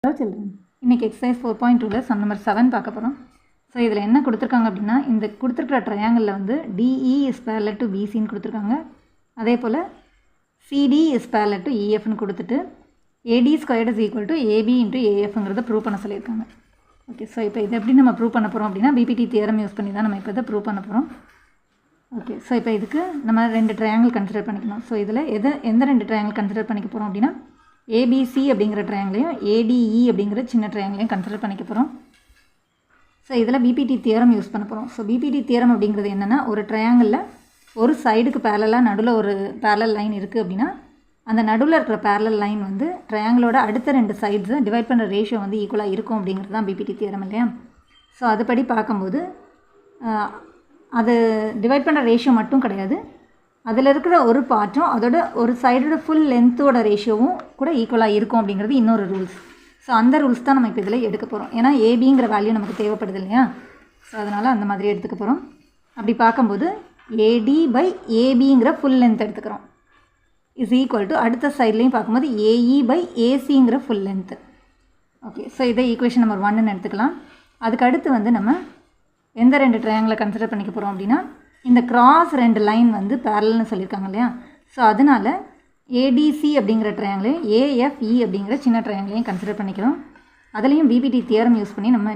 Hello children, இன்னைக்கு exercise 4.2ல sum number 7 பார்க்க போறோம். ஸோ இதில் என்ன கொடுத்துருக்காங்க அப்படின்னா, இந்த கொடுத்துருக்கிற ட்ரையாங்கிளில் வந்து DE is parallel to BCன்னு கொடுத்துருக்காங்க. அதே போல் CD is parallel to EFன்னு கொடுத்துட்டு AD squared is equal to AB into AFங்கிறத ப்ரூவ் பண்ண சொல்லியிருக்காங்க. ஓகே, ஸோ இப்போ இதை எப்படி நம்ம ப்ரூவ் பண்ண போகிறோம் அப்படின்னா, பிபிடி தியரம் யூஸ் பண்ணி தான் நம்ம இப்போ இதை ப்ரூவ் பண்ண போகிறோம். ஓகே, ஸோ இப்போ இதுக்கு நம்ம ரெண்டு ட்ரையாங்கிள் கன்சிடர் பண்ணிக்கணும். ஸோ இதில் எந்த ரெண்டு ட்ரையாங்கிள் கன்சிடர் பண்ணிக்க போகிறோம் அப்படின்னா, ஏபிசி அப்படிங்கிற ட்ரையாங்கிளையும் ஏடிஇ அப்படிங்கிற சின்ன ட்ரையாங்கிளையும் கன்சிடர் பண்ணிக்க போகிறோம். ஸோ இதில் பிபிடி தியரம் யூஸ் பண்ண போகிறோம். ஸோ பிபிடி தியரம் அப்படிங்கிறது என்னென்னா, ஒரு ட்ரையாங்கிளில் ஒரு சைடுக்கு பேரலாக நடுவில் ஒரு பேரலல் லைன் இருக்குது அப்படின்னா, அந்த நடுவில் இருக்கிற பேரலல் லைன் வந்து ட்ரையாங்கிளோட அடுத்த ரெண்டு சைட்ஸை டிவைட் பண்ணுற ரேஷியோ வந்து ஈக்குவலாக இருக்கும் அப்படிங்கிறது தான் பிபிடி தியரம் இல்லையா. ஸோ அதுபடி பார்க்கும்போது அது டிவைட் பண்ணுற ரேஷியோ மட்டும் கிடையாது, அதில் இருக்கிற ஒரு பார்ட்டும் அதோட ஒரு சைடோட ஃபுல் லென்த்தோட ரேஷியோவும் கூட ஈக்குவலாக இருக்கும் அப்படிங்கிறது இன்னொரு ரூல்ஸ். ஸோ அந்த ரூல்ஸ் தான் நம்ம இப்போ இதில் எடுக்க போகிறோம். ஏன்னா ஏபிங்கிற வேல்யூ நமக்கு தேவைப்படுது இல்லையா. ஸோ அதனால் அந்த மாதிரி எடுத்துக்க போகிறோம். அப்படி பார்க்கும்போது ஏடி பை ஏபிங்கிற ஃபுல் லென்த் எடுத்துக்கிறோம் இஸ் ஈக்குவல் டு அடுத்த சைட்லேயும் பார்க்கும்போது ஏஇ பை ஏசிங்கிற ஃபுல் லென்த்து. ஓகே, ஸோ இதை ஈக்குவேஷன் நம்பர் 1ன்னு எடுத்துக்கலாம். அதுக்கு அடுத்து வந்து நம்ம எந்த ரெண்டு ட்ரையாங்கிளை கன்சிடர் பண்ணிக்க போகிறோம் அப்படின்னா, இந்த கிராஸ் ரெண்டு லைன் வந்து பேரல்னு சொல்லியிருக்காங்க இல்லையா. ஸோ அதனால் ஏடிசி அப்படிங்கிற ட்ரையாங்கிளையும் ஏஎஃப்இ அப்படிங்கிற சின்ன ட்ரையாங்கிளையும் கன்சிடர் பண்ணிக்கிறோம். அதுலேயும் பிபிடி தியரம் யூஸ் பண்ணி நம்ம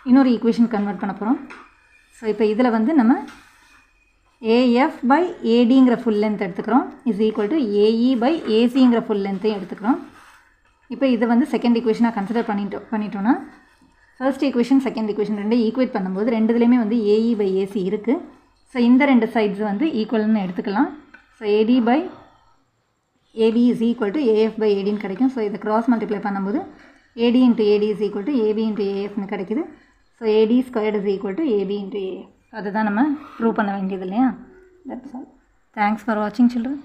இன்னொரு ஈக்குவேஷன் கன்வெர்ட் பண்ண போகிறோம். ஸோ இப்போ இதில் வந்து நம்ம ஏஎஃப் பை ஏடிங்கிற ஃபுல் லென்த் எடுத்துக்கிறோம் is equal to AE by ஏசிங்கிற ஃபுல் லென்த்தையும் எடுத்துக்கிறோம். இப்போ இதை வந்து செகண்ட் ஈக்குவேஷனாக கன்சிடர் பண்ணிட்டோன்னா, ஃபர்ஸ்ட் ஈக்குவேஷன் செகண்ட் ஈக்குவேஷன் ரெண்டு ஈக்குவேட் பண்ணும்போது ரெண்டுலேயுமே வந்து ஏஇ பை ஏசி இருக்குது. ஸோ இந்த ரெண்டு சைட்ஸ் வந்து ஈக்குவல்னு எடுத்துக்கலாம். So AD by AB is equal to AF by ஏடின்னு கிடைக்கும். ஸோ இதை கிராஸ் மல்டிப்ளை பண்ணும்போது AD into AD is equal to AB into ஏஎஃப்னு கிடைக்குது. So AD squared is equal to AB into AF. அதுதான் நம்ம ப்ரூவ் பண்ண வேண்டியது இல்லையா. That's all. தேங்க்ஸ் ஃபார் வாட்சிங் சில்ட்ரன்.